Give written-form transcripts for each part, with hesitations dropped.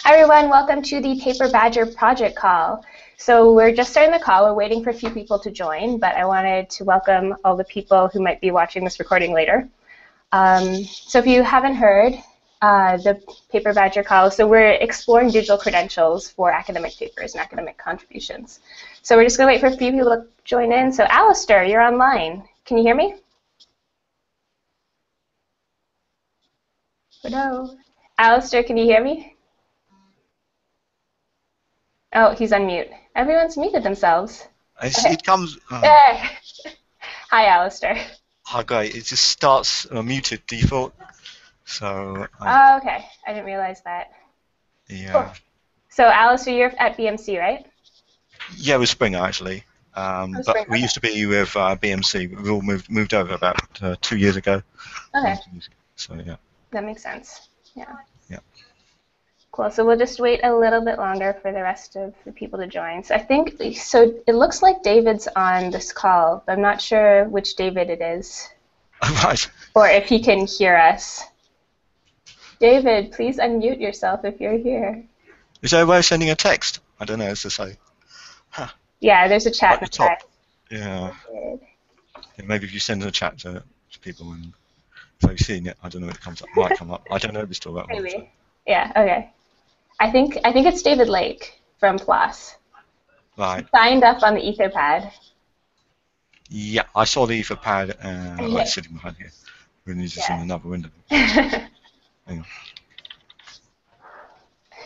Hi everyone, welcome to the PaperBadger project call. So we're just starting the call, we're waiting for a few people to join, but I wanted to welcome all the people who might be watching this recording later. So if you haven't heard the PaperBadger call, so we're exploring digital credentials for academic papers and academic contributions. So we're just going to wait for a few people to join in. So Alistair, you're online. Can you hear me? Hello? Alistair, can you hear me? Oh, he's on mute. Everyone's muted themselves. It comes. Hi, Alistair. Oh, great! It just starts muted default. So. Oh, okay. I didn't realize that. Yeah. Cool. So, Alistair, you're at BMC, right? Yeah, with Springer actually. But Springer, we used to be with BMC. We all moved over about 2 years ago. Okay. So yeah. That makes sense. Yeah. Yeah. Cool. So we'll just wait a little bit longer for the rest of the people to join. So I think, so it looks like David's on this call, but I'm not sure which David it is. Right. Or if he can hear us. David, please unmute yourself if you're here. Is there a way of sending a text? I don't know, as to say. Huh. Yeah, there's a chat At the top. Yeah. Maybe if you send a chat to people and if they've seen it, I don't know if it comes up. Might come up. I don't know if it's still that one. Maybe. Yeah. Okay. I think it's David Lake from PLOS. Right. He signed up on the Etherpad. Yeah, I saw the Etherpad like sitting behind here. We need to see another window. Hang on.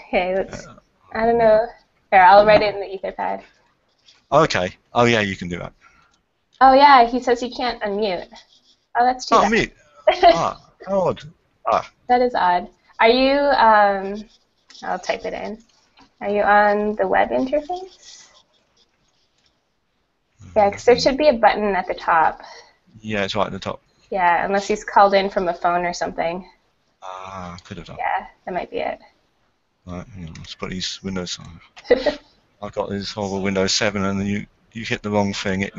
Okay, let's. I don't know. Here, I'll write it in the Etherpad. Okay. Oh yeah, you can do that. Oh yeah, he says he can't unmute. Oh, that's too bad. Mute. Odd. That is odd. Are you? I'll type it in. Are you on the web interface? Yeah, because there should be a button at the top. Yeah, it's right at the top. Yeah, unless he's called in from a phone or something. Could have done. Yeah, that might be it. Right, hang on, let's put these Windows on. I've got this horrible Windows 7 and then you hit the wrong thing, it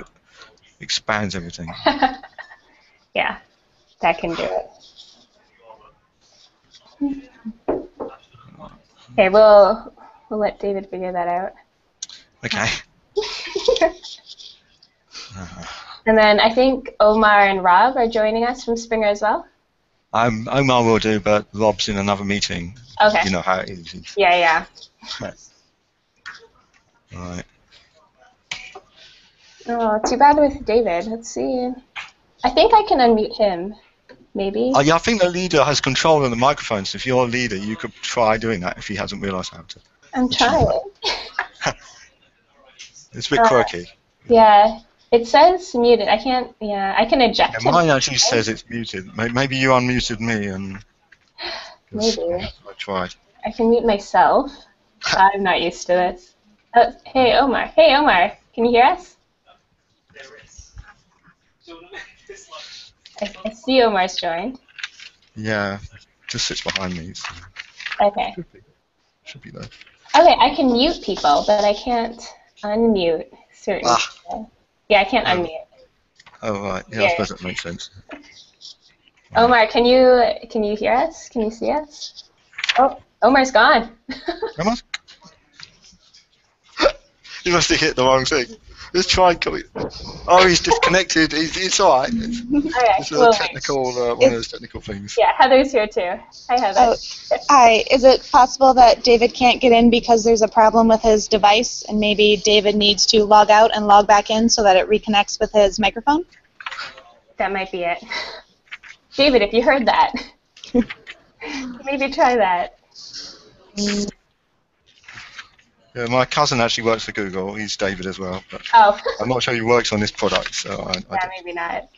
expands everything. Yeah, that can do it. Okay, we'll let David figure that out. Okay. And then I think Omar and Rob are joining us from Springer as well. Omar will do, but Rob's in another meeting. Okay. You know how it is. Yeah. Right. Oh, too bad with David. Let's see. I think I can unmute him, maybe. Yeah, I think the leader has control of the microphones. If you're a leader, you could try doing that if he hasn't realised how to. I'm trying. It's a bit quirky. Yeah. It says muted. I can't. Yeah, I can eject him. Mine actually says it's muted. Maybe you unmuted me and. Maybe. I tried. I can mute myself. I'm not used to this. Hey Omar. Hey Omar. Can you hear us? I see Omar's joined. Yeah, just sits behind me. So Okay. Should be there. Okay, I can mute people, but I can't unmute certain people. Yeah, I can't unmute. Oh right, yeah, I suppose that makes sense. Omar, can you hear us? Can you see us? Oh, Omar's gone. Omar? You must have hit the wrong thing. Let's try and come. Oh, he's disconnected. It's all right. It's a technical, one of those technical things. Yeah, Heather's here too. Hi, Heather. Oh, hi. Is it possible that David can't get in because there's a problem with his device, and maybe David needs to log out and log back in so that it reconnects with his microphone? That might be it. David, if you heard that, maybe try that. Yeah, my cousin actually works for Google. He's David as well. But Oh. I'm not sure he works on this product, so Yeah, maybe not.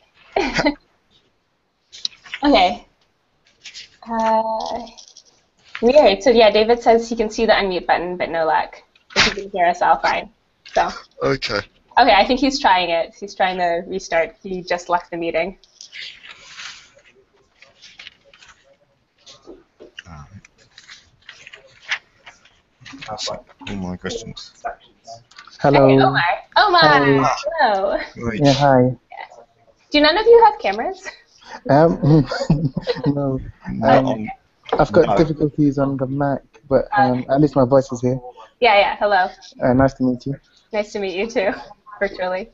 Okay. Weird. So yeah, David says he can see the unmute button, but no luck. If he can hear us all fine. So. Okay. Okay, I think he's trying it. He's trying to restart. He just left the meeting. All my questions. Hello. Hey, Omar. Omar! Hi. Hello. Right. Yeah, hi. Do none of you have cameras? No. Not on I've got No. difficulties on the Mac, but at least my voice is here. Yeah, hello. Nice to meet you. Nice to meet you too, virtually.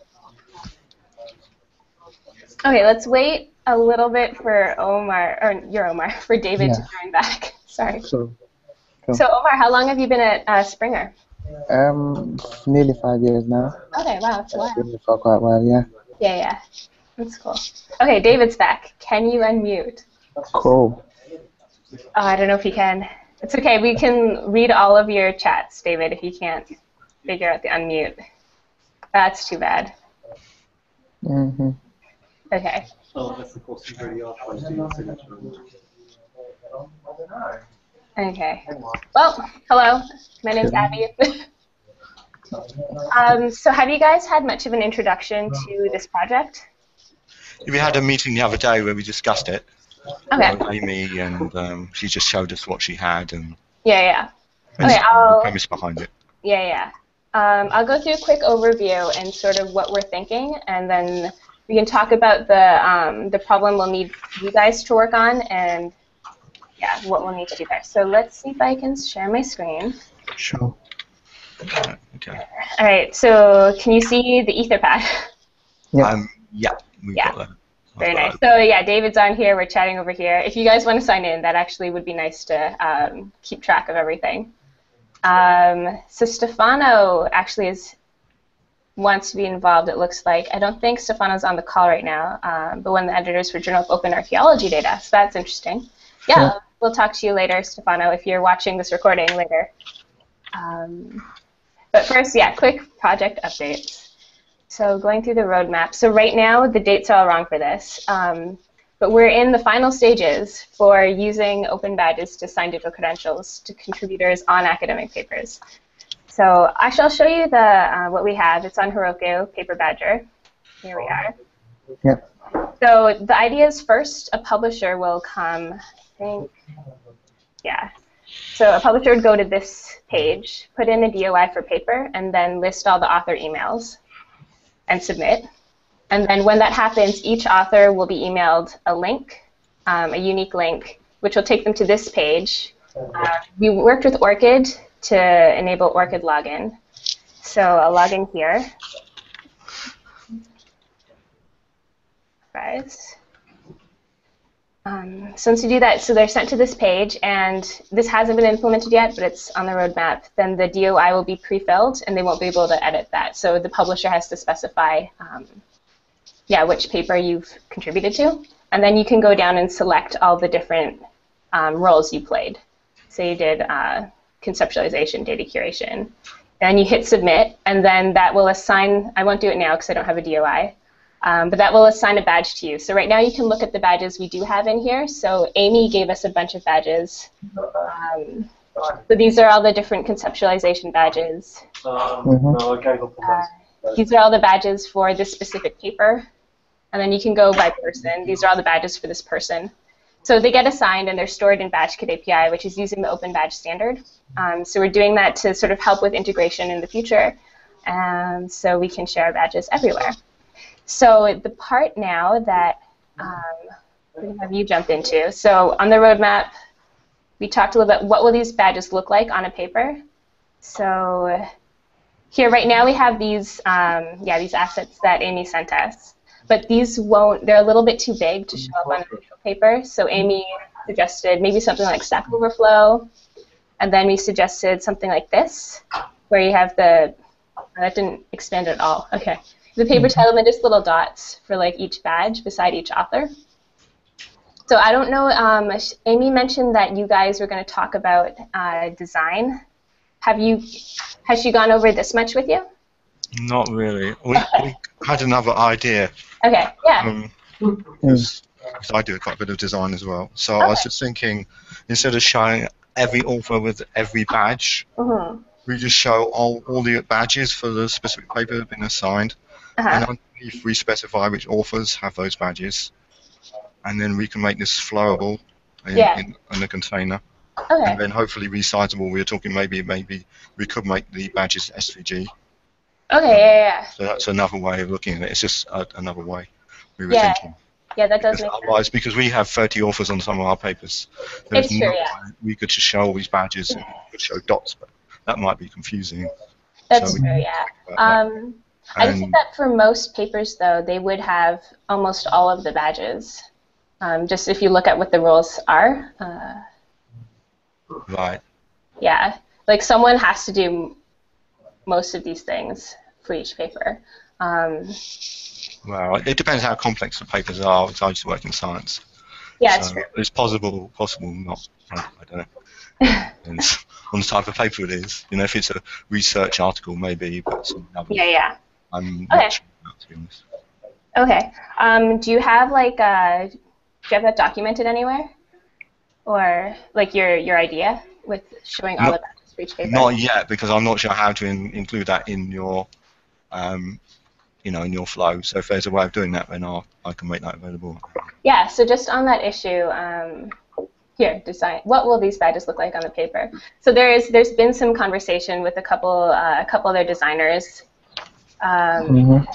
Okay, let's wait a little bit for for David to join back. Sorry. Sure. Cool. So Omar, how long have you been at Springer? Nearly 5 years now. Okay, wow, that's a while. Been here for quite a while, yeah. Yeah, that's cool. Okay, David's back. Can you unmute? Cool. Oh, I don't know if you can. It's okay, we can read all of your chats, David, if you can't figure out the unmute. That's too bad. Mm-hmm. Okay. Okay. Well, hello. My name's Abby. So have you guys had much of an introduction to this project? We had a meeting the other day where we discussed it. Okay. With Amy, and she just showed us what she had and Yeah. and Okay, the premise behind it. Yeah. I'll go through a quick overview and sort of what we're thinking, and then we can talk about the problem we'll need you guys to work on, and yeah, what we'll need to do there. So let's see if I can share my screen. Sure. Okay. All right. So can you see the Etherpad? Yeah. We've got that. Very nice. So yeah, David's on here. We're chatting over here. If you guys want to sign in, that actually would be nice to keep track of everything. So Stefano actually wants to be involved, it looks like. I don't think Stefano's on the call right now, but one of the editors for Journal of Open Archaeology data, so that's interesting. Yeah, Sure. We'll talk to you later, Stefano, if you're watching this recording later. But first, yeah, quick project updates. So going through the roadmap. So right now, the dates are all wrong for this. But we're in the final stages for using open badges to sign digital credentials to contributors on academic papers. So actually, I'll show you what we have. It's on Heroku, PaperBadger. Here we are. Yep. So the idea is first a publisher will come, I think, yeah. So a publisher would go to this page, put in a DOI for paper, and then list all the author emails and submit. And then when that happens, each author will be emailed a link, a unique link, which will take them to this page. We worked with ORCID to enable ORCID login. So I'll log in here. Guys. So once you do that, so they're sent to this page, and this hasn't been implemented yet, but it's on the roadmap. Then the DOI will be pre-filled, and they won't be able to edit that. So the publisher has to specify, which paper you've contributed to, and then you can go down and select all the different roles you played. So you did conceptualization, data curation, and you hit submit, and then that will assign. I won't do it now because I don't have a DOI. But that will assign a badge to you. So right now you can look at the badges we do have in here. So Amy gave us a bunch of badges. So these are all the different conceptualization badges. These are all the badges for this specific paper. And then you can go by person. These are all the badges for this person. So they get assigned and they're stored in BadgeKit API, which is using the Open Badge standard. So we're doing that to sort of help with integration in the future. And so we can share badges everywhere. So the part now that we're going to have you jump into. So on the roadmap, we talked a little bit, what will these badges look like on a paper? So here right now we have these, these assets that Amy sent us. But these won't, they're a little bit too big to show up on a visual paper. So Amy suggested maybe something like Stack Overflow. And then we suggested something like this, where you have that didn't expand at all. Okay. The paper title and just little dots for like each badge beside each author. So I don't know, Amy mentioned that you guys were going to talk about design. Has she gone over this much with you? Not really. We had another idea. Okay, yeah. Because I do quite a bit of design as well. So I was just thinking, instead of showing every author with every badge, we just show all the badges for the specific paper that have been assigned. And underneath we specify which authors have those badges, and then we can make this flowable in the container. Okay. And then hopefully resizable. We were talking maybe we could make the badges SVG. Okay, yeah. So that's another way of looking at it. It's just another way we were thinking. Yeah, that does make sense. Otherwise, because we have 30 authors on some of our papers, It's true, yeah. we could just show all these badges and we could show dots, but that might be confusing. That's true, yeah. I think that for most papers, though, they would have almost all of the badges. Just if you look at what the rules are. Right. Yeah, like someone has to do most of these things for each paper. Well, it depends how complex the papers are, because I just work in science. Yeah, so it's true. it's possible, not. I don't know. Depends on the type of paper it is. You know, if it's a research article, maybe, but some other. Yeah. I'm not sure about, to be honest. Okay. Do you have like do you have that documented anywhere, or like your idea with showing all the badges for each paper? Not yet, because I'm not sure how to include that in your, you know, in your flow. So if there's a way of doing that, then I can make that available. Yeah. So just on that issue, here, design. What will these badges look like on the paper? So there's been some conversation with a couple other designers. And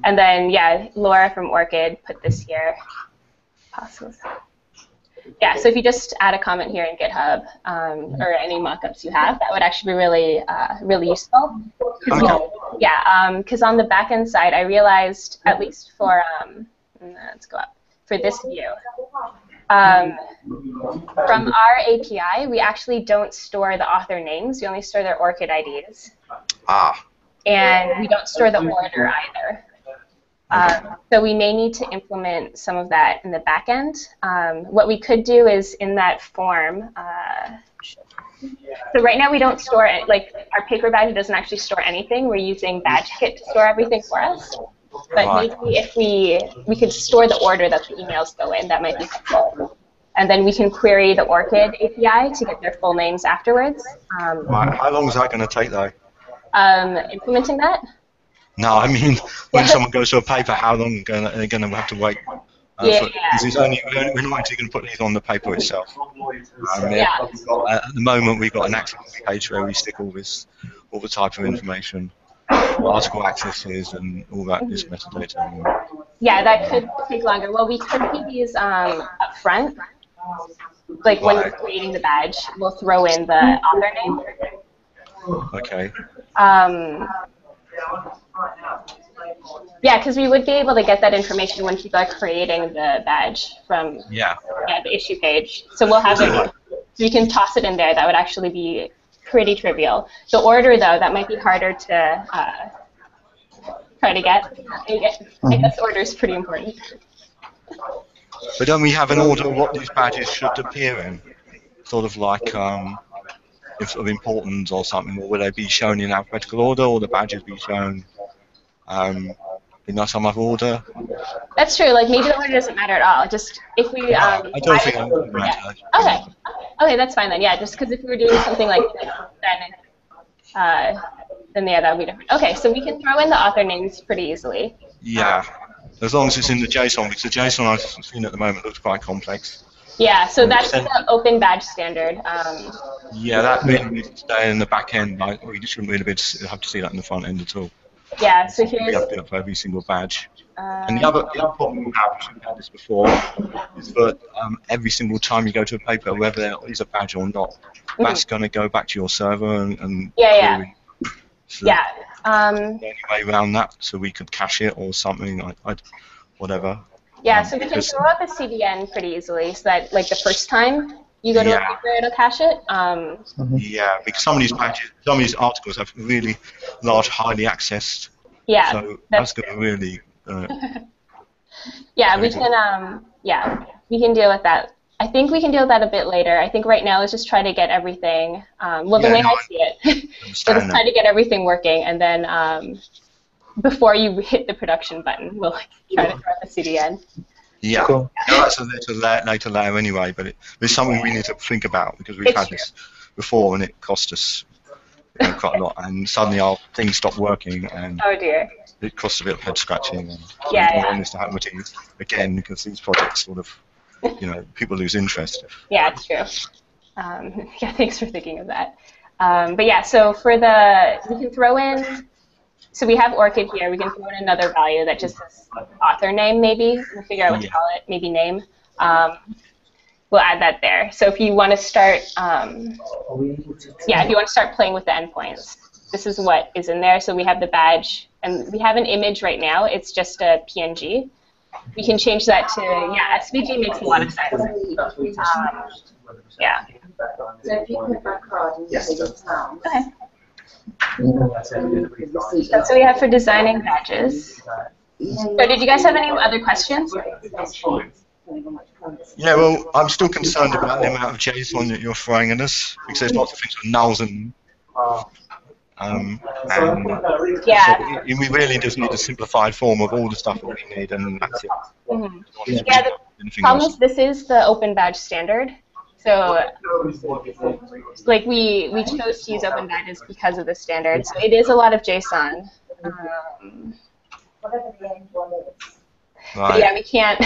then, yeah, Laura from Orchid put this here. Yeah, so if you just add a comment here in GitHub or any mock-ups you have, that would actually be really, really useful. Because on the back-end side, I realized, at least for, let's go up, for this view, from our API, we actually don't store the author names. We only store their ORCID IDs. And we don't store the order either. So we may need to implement some of that in the back end. What we could do is in that form, so right now we don't store it, like our PaperBadger doesn't actually store anything. We're using BadgeKit to store everything for us. But maybe if we could store the order that the emails go in, that might be helpful. And then we can query the ORCID API to get their full names afterwards. How long is that going to take, though? Implementing that? No, I mean, when someone goes to a paper, how long are they going to have to wait? Because we're not actually going to put these on the paper itself. At the moment, we've got an access page where we stick all the type of information, article accesses, and all that this metadata. Yeah, that could take longer. Well, we could do these up front. Like when we're creating the badge, we'll throw in the author name. Okay. Yeah, because we would be able to get that information when people are creating the badge from the issue page. So we'll have it. We can toss it in there. That would actually be pretty trivial. The order, though, that might be harder to try to get. I guess order is pretty important. But don't we have an order of what these badges should appear in? Sort of like if of importance or something, or will they be shown in alphabetical order, or the badges be shown in some other order? That's true. Like maybe the order doesn't matter at all. Just if we. I don't think it would matter. Okay. Okay, that's fine then. Yeah, just because if we were doing something like this, then yeah, that would be different. Okay, so we can throw in the author names pretty easily. Yeah, as long as it's in the JSON, because the JSON I've seen at the moment looks quite complex. Yeah, so that's the open badge standard. Yeah, that really needs to stay in the back end. We just shouldn't really have to see that in the front end at all. Yeah, so here's... We have to do it for every single badge. And the other problem we have, we've had this before, is that every single time you go to a paper, whether there is a badge or not, that's going to go back to your server and query. So any way around that, so we could cache it or something, whatever. Yeah, so we can throw up a CDN pretty easily, so that like the first time you go to a paper, it'll cache it. Yeah, because some of these badges, some of these articles have really large, highly accessed. Yeah, so that's going to really. Yeah, we can. We can deal with that. I think we can deal with that a bit later. I think right now let's just try to get everything. Well, the way I see it, let's try to get everything working, and then before you hit the production button, we'll try to throw the CDN. Yeah, cool. No, that's a later layer anyway, but it's something we need to think about because we've had this before and it cost us quite a lot, and suddenly our thing stopped working, and it cost a bit of head scratching. And I don't want this to happen to you again because these projects sort of, people lose interest. Yeah, it's true. Yeah, thanks for thinking of that. But yeah, so for we can throw in So we have orchid here. We can throw in another value that just says author name, maybe. We'll figure out what to call it, maybe name. We'll add that there. So if you want to start, if you want to start playing with the endpoints, this is what is in there. So we have the badge, and we have an image right now. It's just a PNG. We can change that to, SVG makes a lot of sense. Yeah. So if you click my card and you say the town. Okay. That's what we have for designing badges. So did you guys have any other questions? Yeah, well, I'm still concerned about the amount of JSON that you're throwing at us, because there's lots of things with nulls and we really just need a simplified form of all the stuff that we need, and that's it. Mm-hmm. Yeah, the problem is this is the Open Badge standard. So, like, we chose to use Open Badges because of the standard. So it is a lot of JSON. But yeah, we can't.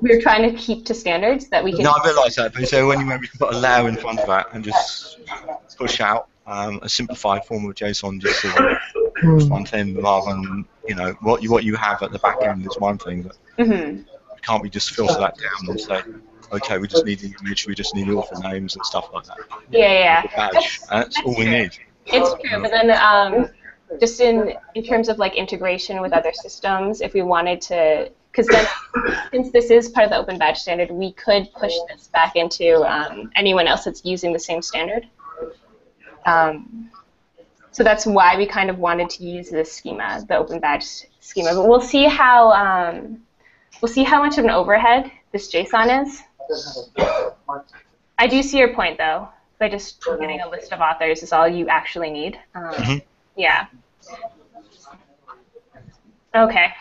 We're trying to keep to standards that we can. No, I realise that, but so anyway, we can put allow in front of that and just push out a simplified form of JSON, just so one thing, rather than what you have at the back end is one thing. But can't we just filter that down and say, okay, we just need the image, we just need author names and stuff like that. Yeah. That's all we need. It's true, but then just in terms of like integration with other systems, if we wanted to, because then since this is part of the Open Badge standard, we could push this back into anyone else that's using the same standard. So that's why we kind of wanted to use this schema, the Open Badge schema. But we'll see how much of an overhead this JSON is. I do see your point, though. By just getting a list of authors is all you actually need. Yeah. Okay.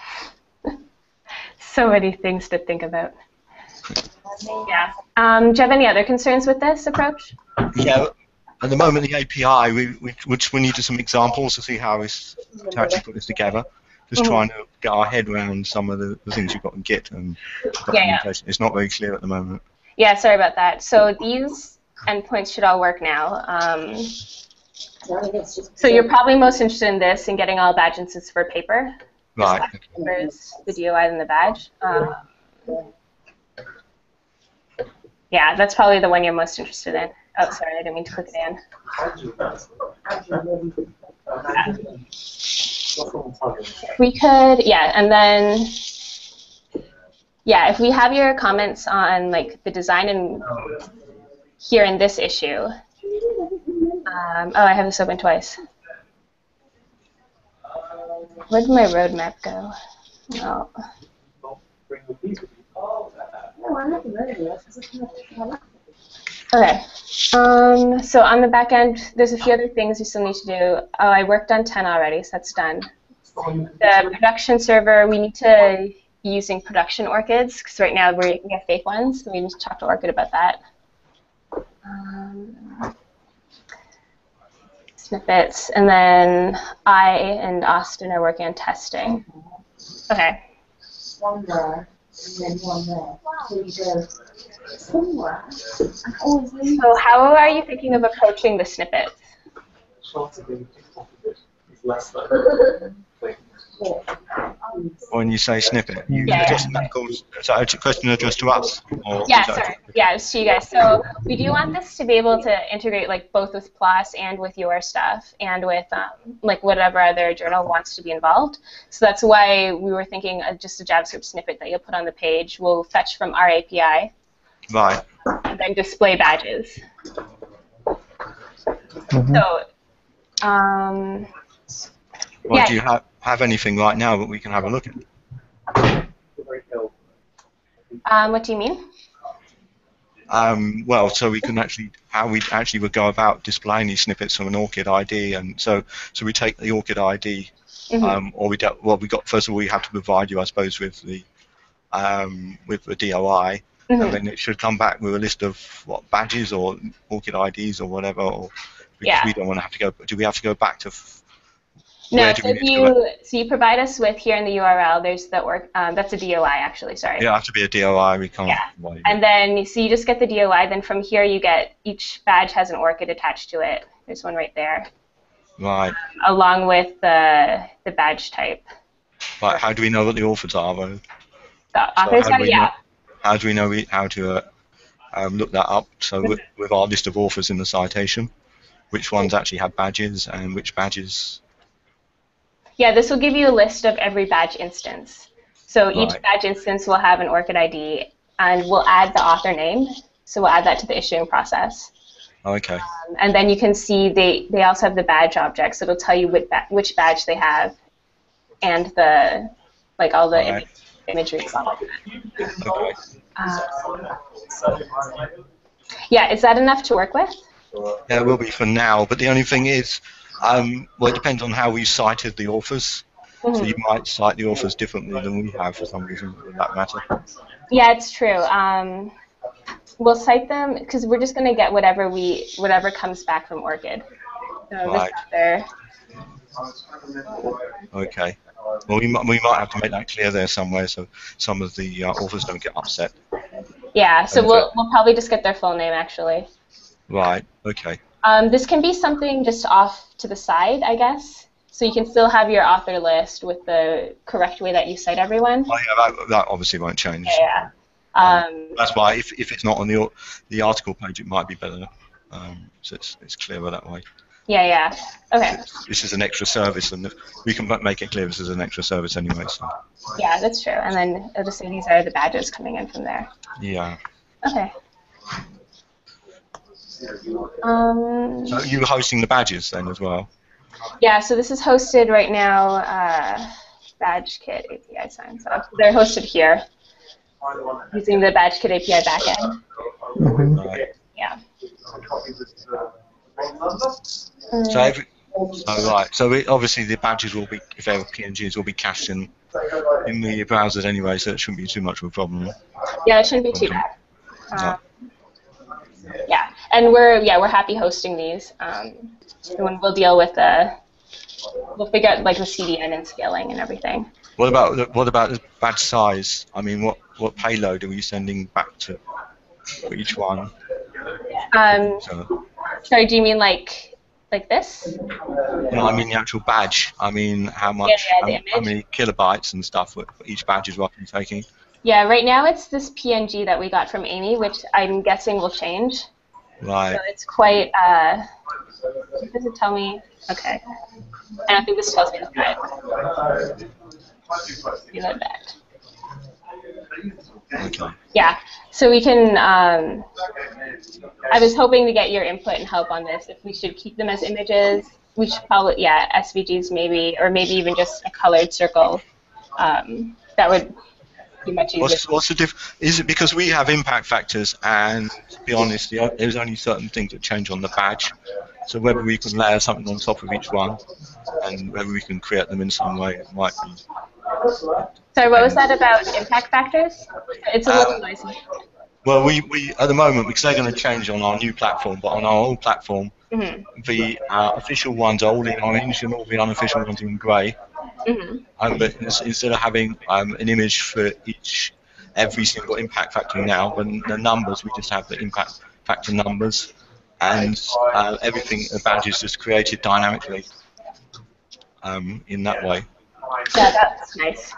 So many things to think about. Yeah. Do you have any other concerns with this approach? Yeah. At the moment, the API, we needed some examples to see how to actually put this together. Just trying to get our head around some of the things you've got in Git and documentation. It's not very clear at the moment. Yeah, sorry about that. So these endpoints should all work now. So you're probably most interested in this and getting all badge instances for paper. Right. There's the DOI and the badge. Yeah, that's probably the one you're most interested in. Oh, sorry, I didn't mean to click it in. We could, and then, if we have your comments on like the design and here in this issue. I have this open twice. Where did my roadmap go? Oh. Okay. So on the back end, there's a few other things you still need to do. Oh, I worked on 10 already, so that's done. The production server, we need to be using production orchids, because right now we have fake ones, so we need to talk to Orchid about that. Snippets, and then I and Austin are working on testing. Okay. One there, and then one there. So you go somewhere. So how are you thinking of approaching the snippets? When you say snippet, you address that goes, is that a question addressed to us? Or sorry. Yeah, it's to you guys. So we do want this to be able to integrate like both with PLOS and with your stuff and with like whatever other journal wants to be involved. So that's why we were thinking just a JavaScript snippet that you'll put on the page will fetch from our API. Right. And then display badges. So, well, do you have anything right now that we can have a look at? What do you mean? Well, so we can actually, how we actually would go about displaying these snippets from an ORCID ID, and so we take the ORCID ID, or we don't. Well, first of all, we have to provide you, I suppose, with the DOI, and then it should come back with a list of badges or ORCID IDs or whatever. Or because we don't want to have to go. Do we have to go back to? No, so you provide us with here in the URL. There's the that's a DOI actually. Sorry. Yeah, it has to be a DOI. We can't. Yeah. And then so you just get the DOI. Then from here you get each badge has an ORCID attached to it. There's one right there. Right. along with the badge type. Right. How do we know what the authors are, though? The So authors how do got we know? How do we know how to look that up? So with our list of authors in the citation, which ones actually have badges and which badges? Yeah, this will give you a list of every badge instance. So each Right. badge instance will have an ORCID ID, and we'll add the author name. So we'll add that to the issuing process. Okay. And then you can see they also have the badge objects. So it'll tell you which badge they have, and all the Right. imagery and stuff like that. Okay. Yeah, is that enough to work with? Yeah, it will be for now. But the only thing is, well, it depends on how we cited the authors. So you might cite the authors differently than we have for some reason, for that matter. Yeah, it's true. We'll cite them because we're just going to get whatever comes back from ORCID. So Right. this Okay. Well, we might have to make that clear there somewhere, so some of the authors don't get upset. Yeah. So And, we'll probably just get their full name actually. Right. Okay. This can be something just off to the side, I guess. So you can still have your author list with the correct way that you cite everyone. Oh, yeah, that obviously won't change. Yeah. That's why if it's not on the article page, it might be better. So it's clearer that way. Yeah. Okay. This is an extra service, and we can make it clear this is an extra service anyway. So. Yeah, that's true. And then it'll just say these are the badges coming in from there. Yeah. Okay. So you were hosting the badges then as well? Yeah, so this is hosted right now, BadgeKit API sign. So they're hosted here using the BadgeKit API backend. Right. Yeah. So obviously the badges will be, if they're PNGs, will be cached in the browsers anyway, so it shouldn't be too much of a problem. Yeah, it shouldn't be too bad. No. Yeah, and we're happy hosting these. And we'll deal with we'll figure out like the CDN and scaling and everything. What about the badge size? I mean, what payload are we sending back to for each one? Sorry, do you mean like this? No, I mean the actual badge. I mean how much, how many kilobytes and stuff for each badge is roughly taking. Yeah, right now it's this PNG that we got from Amy, which I'm guessing will change. Right. So it's quite, does it tell me? Okay. I don't think this tells me the reload back. Okay. Yeah, so we can, I was hoping to get your input and help on this. If we should keep them as images, we should probably, SVGs maybe, or maybe even just a colored circle. That would be much easier. What's the diff? Is it because we have impact factors, and to be honest, there's only certain things that change on the badge. So whether we can layer something on top of each one, and whether we can create them in some way, it might be. Sorry, what was that about impact factors? It's a little noisy. Well, we at the moment, because they're going to change on our new platform, but on our old platform, the official ones are all in orange and all the unofficial ones are in grey. But instead of having an image for every single impact factor now, when the numbers, we just have the impact factor numbers, and everything, the badge is just created dynamically in that way. Yeah, that's nice.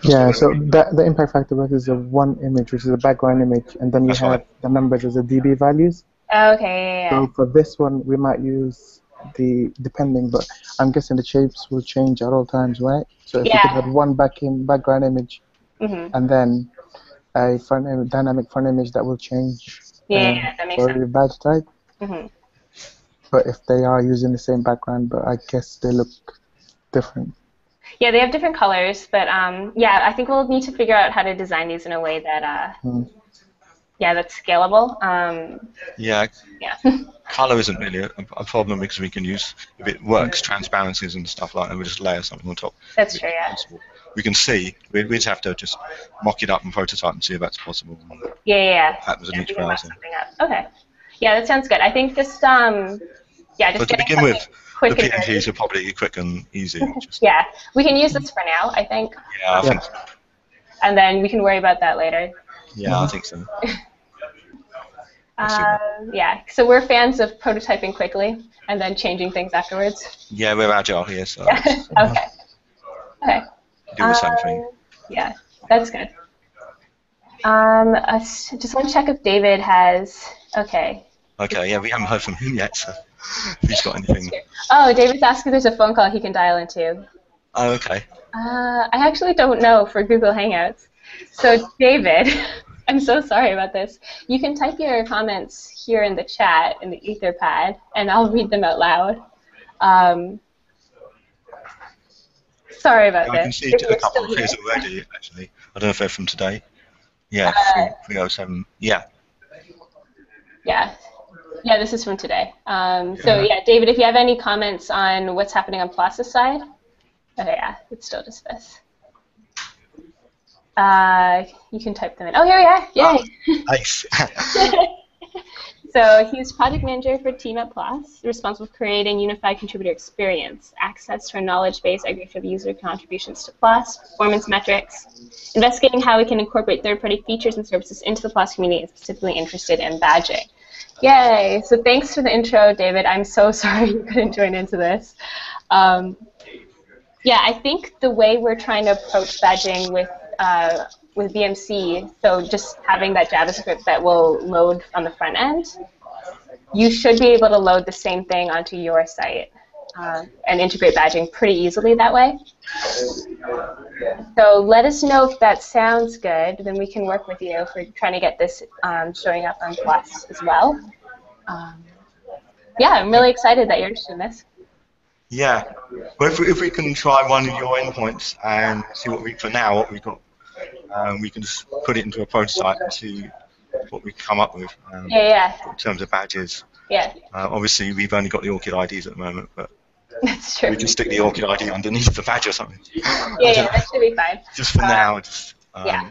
Yeah, so the impact factor work is a one image, which is a background image, and then you have the numbers as the dB values. Okay, yeah. So for this one, we might use depending, but I'm guessing the shapes will change at all times, right? So if you could have one background image, and then a dynamic front image that will change that makes for sense. the badge type. But if they are using the same background, but I guess they look different. Yeah, they have different colors, but I think we'll need to figure out how to design these in a way that, that's scalable. Yeah. Color isn't really a problem because we can use, if it works, transparencies and stuff like that. We just layer something on top. That's true, yeah. We can see. We just have to just mock it up and prototype and see if that's possible. Yeah. Happens in each browser. Okay. Yeah, that sounds good. I think just just but to begin with, the PNGs are probably quick and easy. Yeah, we can use this for now, I think. Yeah, I think so. And then we can worry about that later. Yeah, I think so. Yeah, so we're fans of prototyping quickly and then changing things afterwards. Yeah, we're agile here, so Okay. Okay. do the same thing. Yeah, that's good. I just want to check if David has. Okay. Okay, yeah, we haven't heard from him yet, so if he's got anything. Oh, David's asked if there's a phone call he can dial into. Oh, okay. I actually don't know for Google Hangouts. So, David, I'm so sorry about this. You can type your comments here in the chat, in the Etherpad, and I'll read them out loud. Sorry about this. I can see a couple of his already, actually. I don't know if they're from today. Yeah, 307. Yeah. Yeah. Yeah, this is from today. So, yeah, David, if you have any comments on what's happening on Plus's side. Okay, yeah, it's still just this. You can type them in. Oh, here we are. Yay. Nice. So he's project manager for Team at Plus, responsible for creating unified contributor experience, access to our knowledge base, aggregation of user contributions to Plus, performance metrics, investigating how we can incorporate third-party features and services into the Plus community, and specifically interested in badging. Yay! So thanks for the intro, David. I'm so sorry you couldn't join into this. Yeah, I think the way we're trying to approach badging with BMC, so just having that JavaScript that will load on the front end, you should be able to load the same thing onto your site and integrate badging pretty easily that way. So let us know if that sounds good, then we can work with you if we're trying to get this showing up on Plus as well. Yeah, I'm really excited that you're interested in this. Yeah. Well, if we can try one of your endpoints and see what we, for now, what we've got, we can just put it into a prototype and see what we come up with in terms of badges. Yeah. Obviously, we've only got the ORCID IDs at the moment, but that's true. we can stick the ORCID ID underneath the badge or something. Yeah, that should be fine. Just for now. Just, yeah.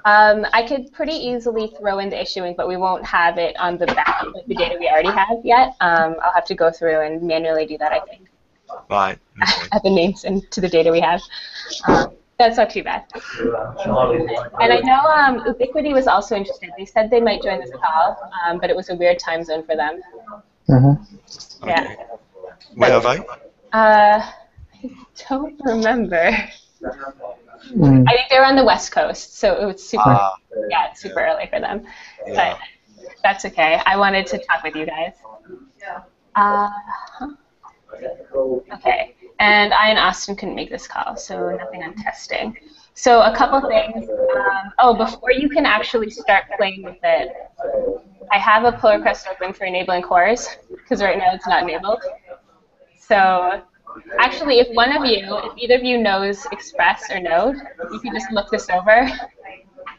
I could pretty easily throw in the issuing, but we won't have it on the back of the data we already have yet. I'll have to go through and manually do that, I think. Right. Okay. Add the names into the data we have. That's not too bad. And I know Ubiquity was also interested. They said they might join this call, but it was a weird time zone for them. Mm-hmm. Yeah. Okay. Where are they? I don't remember. I think they were on the West Coast, so it was super. It's super early for them. But that's okay. I wanted to talk with you guys. Okay. And I and Austin couldn't make this call, so nothing on testing. So a couple things. Before you can actually start playing with it, I have a pull request open for enabling cores, because right now it's not enabled. So actually, if either of you knows Express or Node, you can just look this over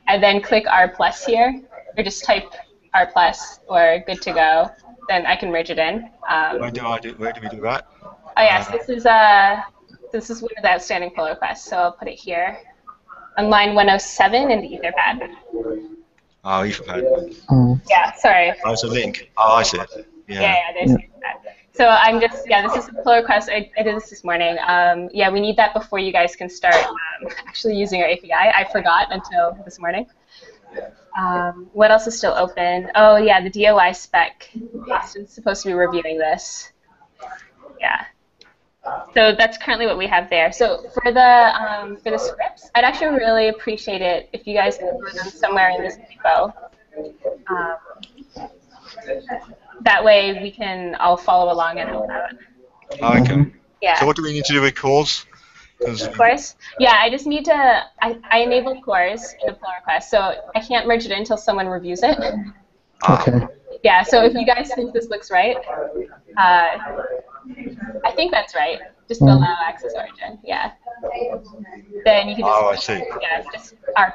and then click R+ here, or just type R+ or good to go. Then I can merge it in. Where do we do that? Oh yes, this is one of the outstanding pull requests, so I'll put it here on line 107 in the Etherpad. Oh, Etherpad. Yeah, sorry. Oh, it's a link. Oh, I see. Yeah, there's Etherpad. So I'm just, this is a pull request. I did this morning. Yeah, we need that before you guys can start actually using our API. I forgot until this morning. What else is still open? Oh yeah, the DOI spec. Austin's supposed to be reviewing this. Yeah. So that's currently what we have there. So for the scripts, I'd actually really appreciate it if you guys could put them somewhere in this repo. That way we can all follow along and help out. Okay. Yeah. So what do we need to do with cores? Of course. Yeah, I just need to, I enabled cores in the pull request, so I can't merge it in until someone reviews it. Okay. Yeah, so if you guys think this looks right, I think that's right. Just allow access origin, yeah. Then you can just, I see. Yeah, just R+.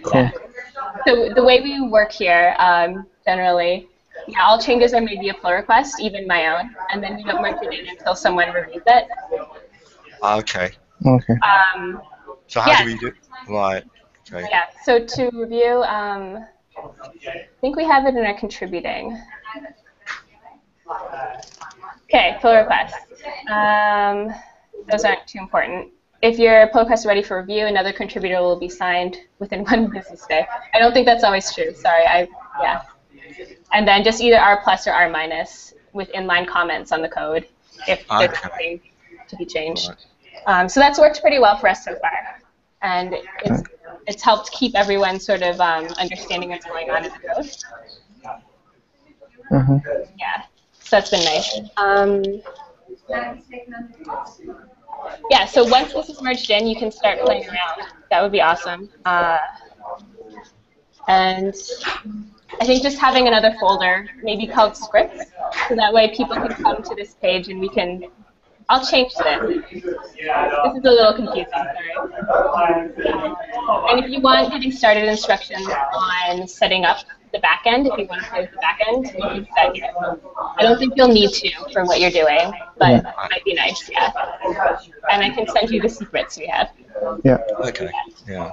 Cool. So the way we work here, generally, all changes are made via pull request, even my own, and then we don't merge it in until someone reviews it. Okay. Okay. So how do we do? Right. Okay. Yeah. So to review, I think we have it in our contributing. Okay, pull request. Those aren't too important. If your pull request is ready for review, another contributor will be signed within 1 business day. I don't think that's always true. Sorry. and then just either R plus or R minus with inline comments on the code if there's something to be changed. So that's worked pretty well for us so far, and it's helped keep everyone sort of understanding what's going on in the code. Yeah, so that's been nice. Yeah, so once this is merged in, you can start playing around. That would be awesome. And I think just having another folder, maybe called scripts, so that way people can come to this page and we can, I'll change this. This is a little confusing, sorry. And if you want getting started instructions on setting up the back end, if you want to play with the back end, you can do that here. I don't think you'll need to for what you're doing, but it might be nice, yeah. And I can send you the secrets we have. Yeah. Okay. Yeah.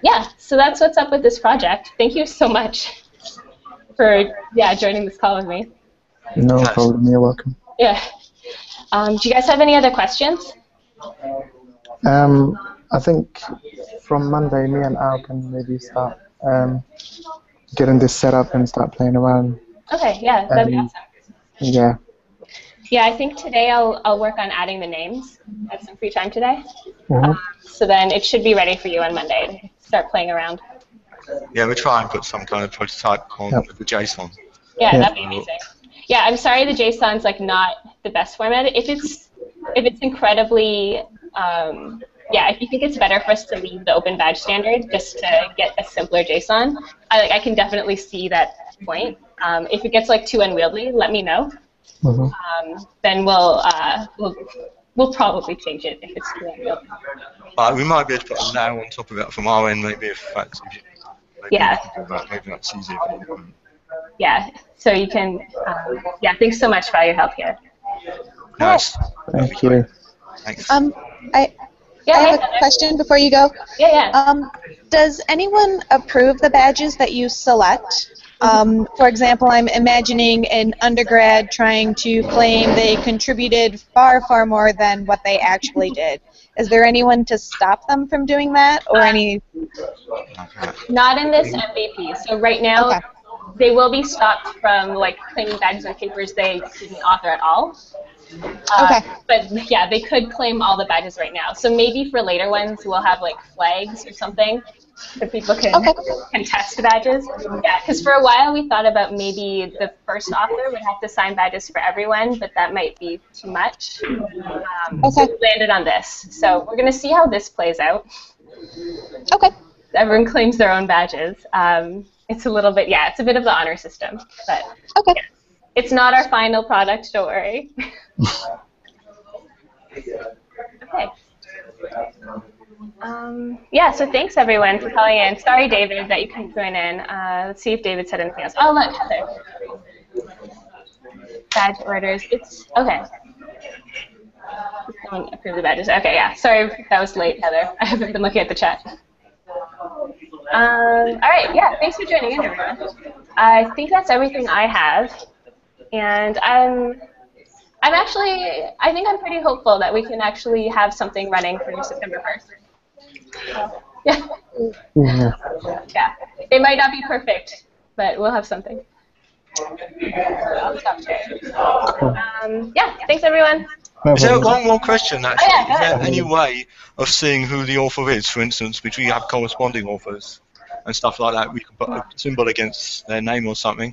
Yeah, so that's what's up with this project. Thank you so much for joining this call with me. No problem. You're welcome. Yeah. Do you guys have any other questions? I think from Monday, me and Al can maybe start getting this set up and start playing around. Okay, yeah, that'd be awesome. Yeah. Yeah, I think today I'll work on adding the names. I have some free time today. Mm-hmm. So then it should be ready for you on Monday to start playing around. Yeah, we'll try and put some kind of prototype on the JSON. Yeah, that'd be amazing. Yeah, I'm sorry the JSON's like not the best format. If it's incredibly if you think it's better for us to leave the Open Badge standard just to get a simpler JSON, I can definitely see that point. If it gets like too unwieldy, let me know. Mm-hmm. Then we'll probably change it if it's too unwieldy. We might be able to put a now on top of it from our end, maybe if that's maybe maybe that's easier for you. Yeah, so you can. Thanks so much for all your help here. Nice. Thank you. Thanks. I have a question before you go. Yeah. Does anyone approve the badges that you select? For example, I'm imagining an undergrad trying to claim they contributed far, far more than what they actually did. Is there anyone to stop them from doing that, or any? Not in this MVP. So right now, they will be stopped from like claiming badges on papers they didn't author at all. But yeah, they could claim all the badges right now. So maybe for later ones, we'll have like flags or something so people can test the badges. Yeah, because for a while we thought about maybe the first author would have to sign badges for everyone, but that might be too much. So we landed on this. So we're going to see how this plays out. Okay. Everyone claims their own badges. It's a little bit, it's a bit of the honor system, but it's not our final product, don't worry. Okay. So thanks everyone for calling in. Sorry, David, that you couldn't join in. Let's see if David said anything else. Oh, look, Heather. Badge orders. It's okay. Someone approved the badges. Okay, yeah. Sorry, that was late, Heather. I haven't been looking at the chat. All right, thanks for joining in, everyone. I think that's everything I have, and I think I'm pretty hopeful that we can actually have something running for September 1st. Yeah, it might not be perfect, but we'll have something. I'll stop sharing. Thanks everyone. Is there one more question, actually? Is there any way of seeing who the author is, for instance, because we have corresponding authors and stuff like that? We can put a symbol against their name or something,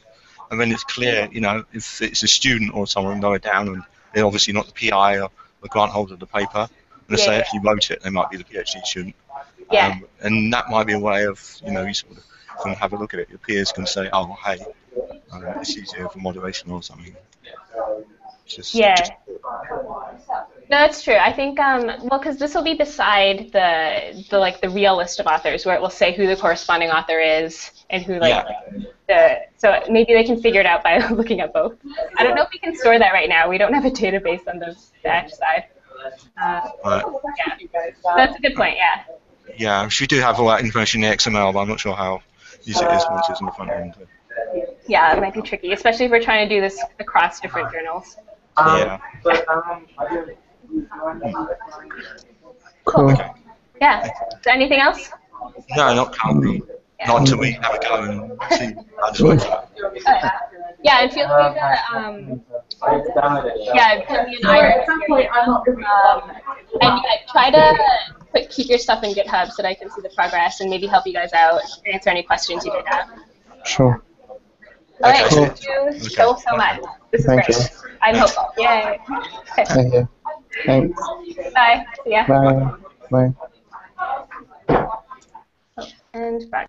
and then it's clear, if it's a student or someone lower down, and they're obviously not the PI or the grant holder of the paper, and if they actually wrote it, they might be the PhD student. And that might be a way of, you sort of can have a look at it. Your peers can say, oh, hey, it's easier for moderation or something. No, that's true. I think, because this will be beside the real list of authors, where it will say who the corresponding author is and who so maybe they can figure it out by looking at both. I don't know if we can store that right now. We don't have a database on the batch side. That's a good point. Yeah, we do have all that information in the XML, but I'm not sure how easy it is once it's in the front end. Yeah, it might be tricky, especially if we're trying to do this across different journals. Cool. Yeah. Is there anything else? No, not currently. not until we have a go and see how this works out. Yeah, and feel free to, put me an IR. At some point, I'm not going and try to keep your stuff in GitHub so that I can see the progress and maybe help you guys out, answer any questions you did have. Sure. All right, Okay. thank you so much. This is Thank great. you. I'm hopeful. Yay. Thank you. Thanks. Bye. See ya. Bye. Bye. And bye.